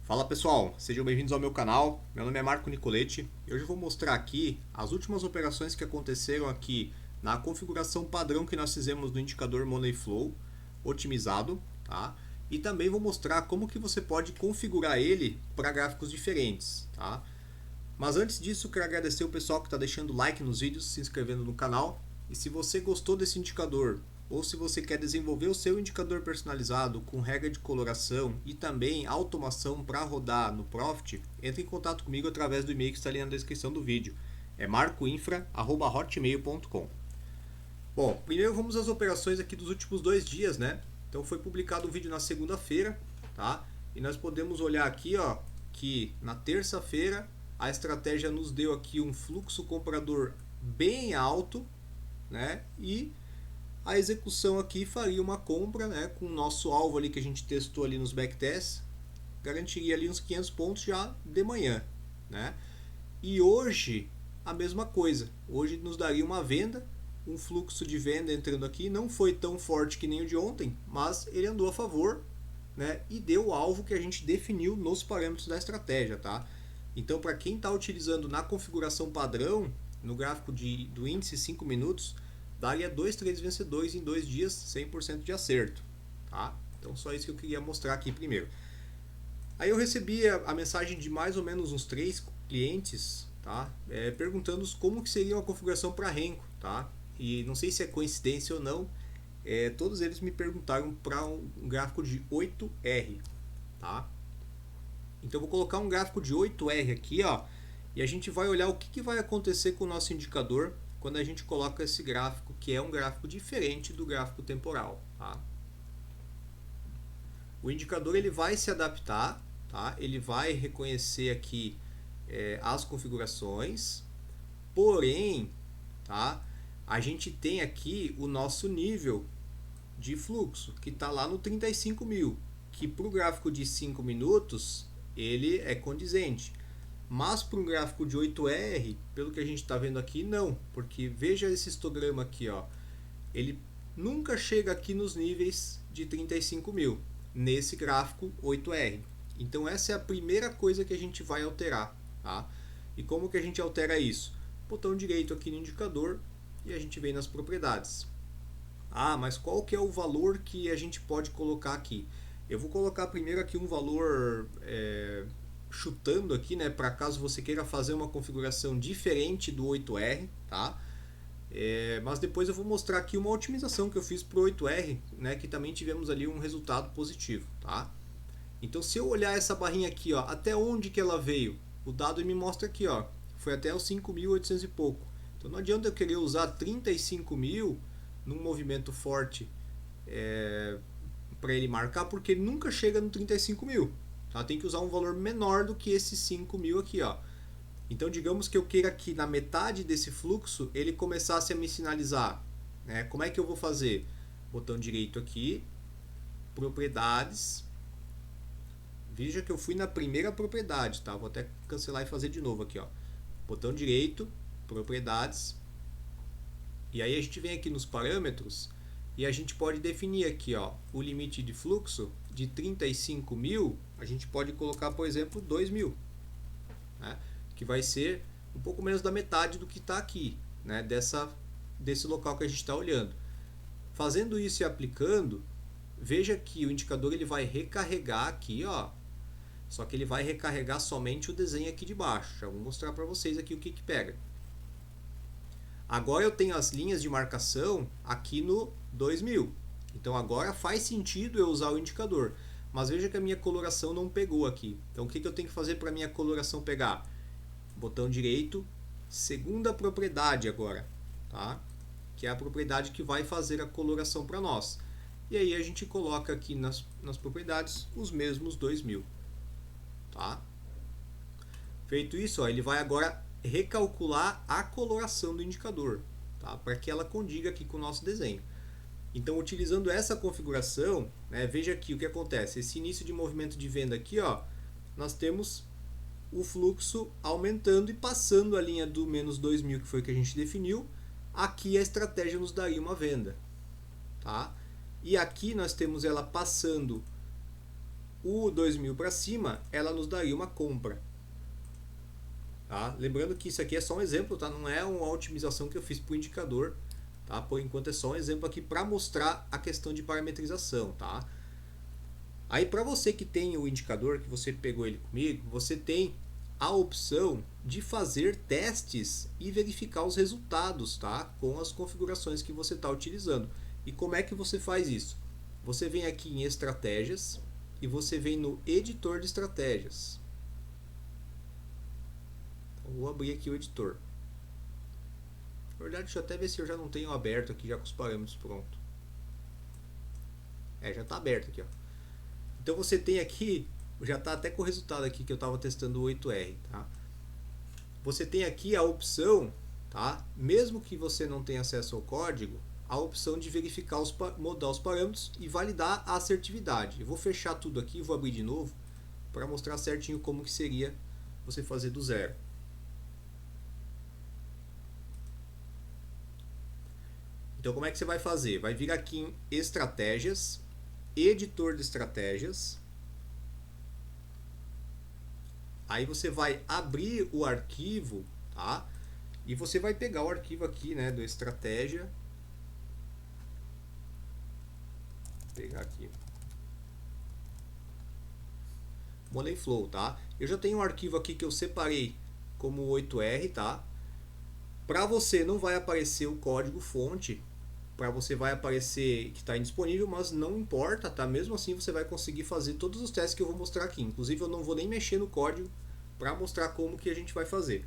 Fala pessoal, sejam bem-vindos ao meu canal. Meu nome é Marco Nicoletti e hoje eu vou mostrar aqui as últimas operações que aconteceram aqui na configuração padrão que nós fizemos no indicador Money Flow otimizado, tá? E também vou mostrar como que você pode configurar ele para gráficos diferentes, tá? Mas antes disso, quero agradecer o pessoal que está deixando like nos vídeos, se inscrevendo no canal. E se você gostou desse indicador, ou se você quer desenvolver o seu indicador personalizado com regra de coloração e também automação para rodar no Profit, entre em contato comigo através do e-mail que está ali na descrição do vídeo. É marcoinfra@hotmail.com. Bom, primeiro vamos às operações aqui dos últimos 2 dias, né? Então foi publicado o vídeo na segunda-feira, tá? E nós podemos olhar aqui, ó, que na terça-feira a estratégia nos deu aqui um fluxo comprador bem alto, né? E a execução aqui faria uma compra, né? Com o nosso alvo ali que a gente testou ali nos backtests, garantiria ali uns 500 pontos já de manhã, né? E hoje a mesma coisa. Hoje nos daria uma venda, um fluxo de venda entrando aqui, não foi tão forte que nem o de ontem, mas ele andou a favor, né? E deu o alvo que a gente definiu nos parâmetros da estratégia, tá? Então, para quem está utilizando na configuração padrão, no gráfico do índice 5 minutos, daria 2 trades vencedores em 2 dias, 100% de acerto, tá? Então, só isso que eu queria mostrar aqui primeiro. Aí eu recebi a mensagem de mais ou menos uns 3 clientes, tá? Perguntando como que seria uma configuração para Renko, tá? E não sei se é coincidência ou não, todos eles me perguntaram para um gráfico de 8R, tá? Então eu vou colocar um gráfico de 8R aqui, ó, e a gente vai olhar o que vai acontecer com o nosso indicador quando a gente coloca esse gráfico, que é um gráfico diferente do gráfico temporal, tá? O indicador ele vai se adaptar, tá? Ele vai reconhecer aqui as configurações, porém, tá? A gente tem aqui o nosso nível de fluxo, que está lá no 35 mil, que para o gráfico de 5 minutos ele é condizente. Mas para um gráfico de 8R, pelo que a gente está vendo aqui, não. Porque veja esse histograma aqui, ó, ele nunca chega aqui nos níveis de 35 mil, nesse gráfico 8R. Então essa é a primeira coisa que a gente vai alterar. Tá? E como que a gente altera isso? Botão direito aqui no indicador e a gente vem nas propriedades. Ah, mas qual que é o valor que a gente pode colocar aqui? Eu vou colocar primeiro aqui um valor chutando aqui, né, para caso você queira fazer uma configuração diferente do 8R, tá? Mas depois eu vou mostrar aqui uma otimização que eu fiz para o 8R, né, que também tivemos ali um resultado positivo, tá? Então se eu olhar essa barrinha aqui, ó, até onde que ela veio, o dado me mostra aqui, ó, foi até os 5.800 e pouco. Então não adianta eu querer usar 35 mil num movimento forte para ele marcar, porque ele nunca chega no 35 mil. Tá? Tem que usar um valor menor do que esses 5 mil aqui, ó. Então digamos que eu queira que na metade desse fluxo ele começasse a me sinalizar, né? Como é que eu vou fazer? Botão direito aqui, propriedades. Veja que eu fui na primeira propriedade, tá? Vou até cancelar e fazer de novo aqui, ó. Botão direito, propriedades. E aí a gente vem aqui nos parâmetros e a gente pode definir aqui, ó, o limite de fluxo de 35 mil, a gente pode colocar, por exemplo, 2 mil, né? Que vai ser um pouco menos da metade do que está aqui, né? Desse local que a gente está olhando. Fazendo isso e aplicando, veja que o indicador ele vai recarregar aqui, ó. Só que ele vai recarregar somente o desenho aqui de baixo. Já vou mostrar para vocês aqui o que pega. Agora eu tenho as linhas de marcação aqui no 2000. Então agora faz sentido eu usar o indicador. Mas veja que a minha coloração não pegou aqui. Então o que eu tenho que fazer para a minha coloração pegar? Botão direito, segunda propriedade agora, tá? Que é a propriedade que vai fazer a coloração para nós. E aí a gente coloca aqui nas propriedades os mesmos 2000, tá? Feito isso, ó, ele vai agora recalcular a coloração do indicador, tá? Para que ela condiga aqui com o nosso desenho. Então, utilizando essa configuração, né, veja aqui o que acontece. Esse início de movimento de venda aqui, ó, nós temos o fluxo aumentando e passando a linha do menos 2.000, que foi o que a gente definiu. Aqui a estratégia nos daria uma venda, tá? E aqui nós temos ela passando o 2000 para cima, ela nos daria uma compra. Tá? Lembrando que isso aqui é só um exemplo, tá? Não é uma otimização que eu fiz para o indicador. Tá? Por enquanto é só um exemplo aqui para mostrar a questão de parametrização. Tá? Aí para você que tem o indicador, que você pegou ele comigo, você tem a opção de fazer testes e verificar os resultados, tá? Com as configurações que você está utilizando. E como é que você faz isso? Você vem aqui em estratégias e você vem no editor de estratégias. Então, vou abrir aqui o editor. Na verdade, deixa eu até ver se eu já não tenho aberto aqui já com os parâmetros pronto. Já está aberto aqui, ó. Então você tem aqui, já está até com o resultado aqui que eu estava testando o 8R, tá? Você tem aqui a opção, tá? Mesmo que você não tenha acesso ao código, a opção de verificar mudar os parâmetros e validar a assertividade. Eu vou fechar tudo aqui, vou abrir de novo para mostrar certinho como que seria você fazer do zero. Então como é que você vai fazer? Vai vir aqui em estratégias, editor de estratégias. Aí você vai abrir o arquivo, tá? E você vai pegar o arquivo aqui, né, do estratégia. Vou pegar aqui. Money Flow, tá? Eu já tenho um arquivo aqui que eu separei como 8R, tá? Para você não vai aparecer o código fonte, para você vai aparecer que está indisponível, mas não importa, tá? Mesmo assim você vai conseguir fazer todos os testes que eu vou mostrar aqui. Inclusive eu não vou nem mexer no código para mostrar como que a gente vai fazer.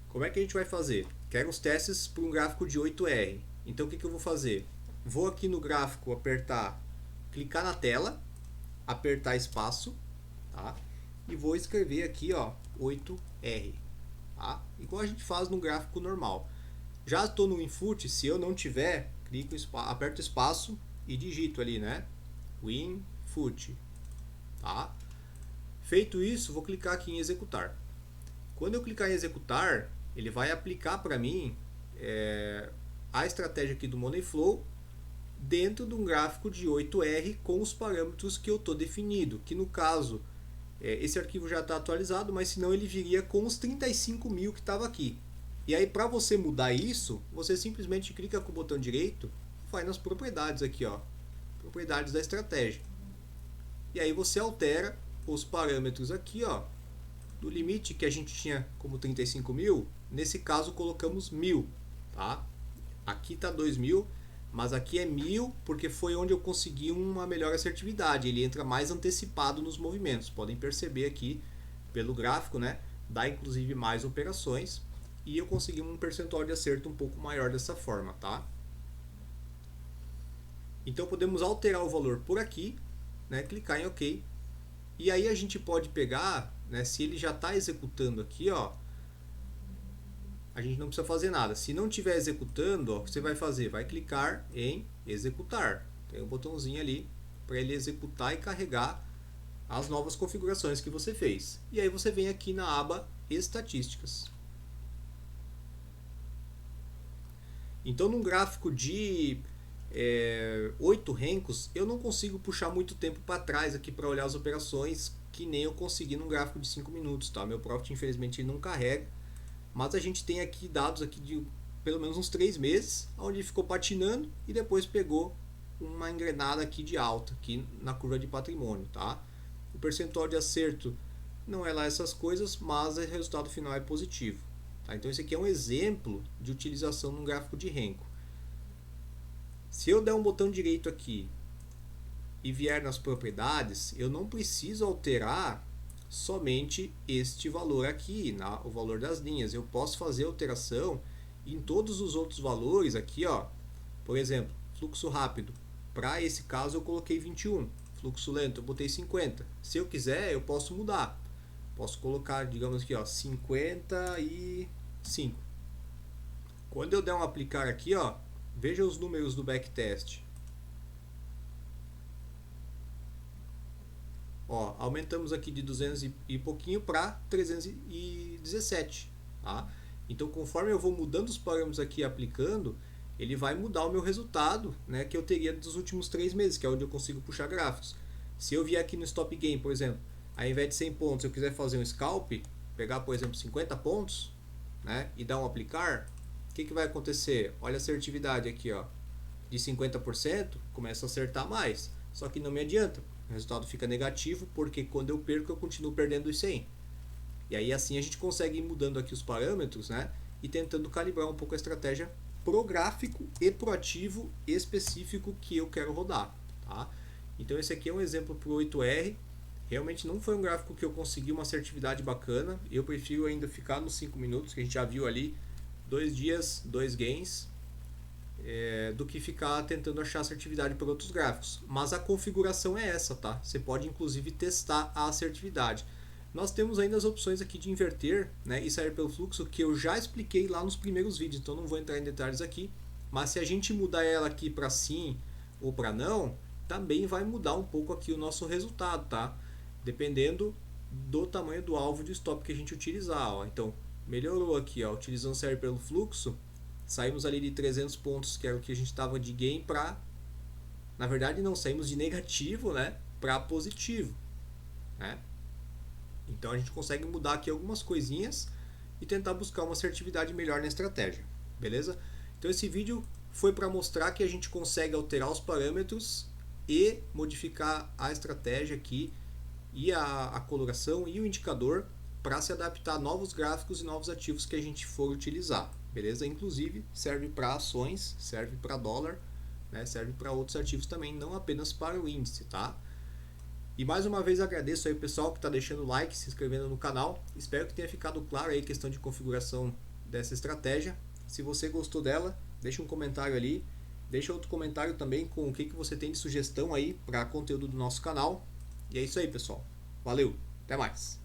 Como é que a gente vai fazer? Quero os testes para um gráfico de 8R. Então o que eu vou fazer? Vou aqui no gráfico apertar, clicar na tela, apertar espaço, tá? E vou escrever aqui, ó, 8R, tá? Igual a gente faz no gráfico normal. Já estou no input, se eu não tiver, clico, aperto espaço e digito ali, né? Winfoot, tá? Feito isso, vou clicar aqui em executar. Quando eu clicar em executar, ele vai aplicar para mim a estratégia aqui do Money Flow dentro de um gráfico de 8R com os parâmetros que eu estou definido, que no caso esse arquivo já está atualizado, mas senão ele viria com os 35 mil que estava aqui. E aí para você mudar isso, você simplesmente clica com o botão direito, vai nas propriedades aqui, ó, propriedades da estratégia. E aí você altera os parâmetros aqui, ó, do limite que a gente tinha como 35 mil, nesse caso colocamos 1000, tá? Aqui tá 2000, mas aqui é 1000 porque foi onde eu consegui uma melhor assertividade, ele entra mais antecipado nos movimentos, podem perceber aqui pelo gráfico, né? Dá inclusive mais operações e eu consegui um percentual de acerto um pouco maior dessa forma, tá? Então podemos alterar o valor por aqui, né? Clicar em OK. E aí a gente pode pegar, né, se ele já está executando aqui, ó, a gente não precisa fazer nada. Se não estiver executando, ó, o que você vai fazer? Vai clicar em executar. Tem um botãozinho ali para ele executar e carregar as novas configurações que você fez. E aí você vem aqui na aba estatísticas. Então num gráfico de 8 rencos, eu não consigo puxar muito tempo para trás aqui para olhar as operações, que nem eu consegui num gráfico de 5 minutos, tá? Meu Profit infelizmente não carrega, mas a gente tem aqui dados aqui de pelo menos uns 3 meses, onde ficou patinando e depois pegou uma engrenada aqui de alta, aqui na curva de patrimônio, tá? O percentual de acerto não é lá essas coisas, mas o resultado final é positivo, tá? Então esse aqui é um exemplo de utilização num gráfico de renco. Se eu der um botão direito aqui e vier nas propriedades, eu não preciso alterar somente este valor aqui, o valor das linhas. Eu posso fazer alteração em todos os outros valores aqui, ó. Por exemplo, fluxo rápido. Para esse caso eu coloquei 21. Fluxo lento eu botei 50. Se eu quiser, eu posso mudar. Posso colocar, digamos aqui, ó, 55. Quando eu der um aplicar aqui, ó, veja os números do backtest. Ó, aumentamos aqui de 200 e pouquinho para 317. Tá? Então, conforme eu vou mudando os parâmetros aqui aplicando, ele vai mudar o meu resultado, né, que eu teria dos últimos 3 meses, que é onde eu consigo puxar gráficos. Se eu vier aqui no Stop Gain, por exemplo, ao invés de 100 pontos, eu quiser fazer um scalp, pegar, por exemplo, 50 pontos, né, e dar um aplicar, o que vai acontecer? Olha a assertividade aqui, ó, de 50%, começa a acertar mais. Só que não me adianta, o resultado fica negativo, porque quando eu perco, eu continuo perdendo os 100. E aí assim a gente consegue ir mudando aqui os parâmetros, né, e tentando calibrar um pouco a estratégia pro gráfico e pro ativo específico que eu quero rodar, tá? Então esse aqui é um exemplo pro 8R. Realmente não foi um gráfico que eu consegui uma assertividade bacana. Eu prefiro ainda ficar nos 5 minutos, que a gente já viu ali, 2 dias, 2 gains, do que ficar tentando achar assertividade por outros gráficos. Mas a configuração é essa, tá? Você pode inclusive testar a assertividade. Nós temos ainda as opções aqui de inverter, né, e sair pelo fluxo, que eu já expliquei lá nos primeiros vídeos, então não vou entrar em detalhes aqui. Mas se a gente mudar ela aqui para sim ou para não, também vai mudar um pouco aqui o nosso resultado, tá? Dependendo do tamanho do alvo de stop que a gente utilizar, ó. Então, melhorou aqui, ó, utilizando sair pelo fluxo, saímos ali de 300 pontos, que era o que a gente estava de gain, para, na verdade não, saímos de negativo, né, para positivo, né? Então a gente consegue mudar aqui algumas coisinhas e tentar buscar uma assertividade melhor na estratégia, beleza? Então esse vídeo foi para mostrar que a gente consegue alterar os parâmetros e modificar a estratégia aqui e a coloração e o indicador para se adaptar a novos gráficos e novos ativos que a gente for utilizar, beleza? Inclusive serve para ações, serve para dólar, né? Serve para outros ativos também, não apenas para o índice, tá? E mais uma vez agradeço aí o pessoal que está deixando o like, se inscrevendo no canal. Espero que tenha ficado claro aí a questão de configuração dessa estratégia. Se você gostou dela, deixa um comentário ali. Deixa outro comentário também com o que você tem de sugestão aí para conteúdo do nosso canal. E é isso aí, pessoal. Valeu, até mais.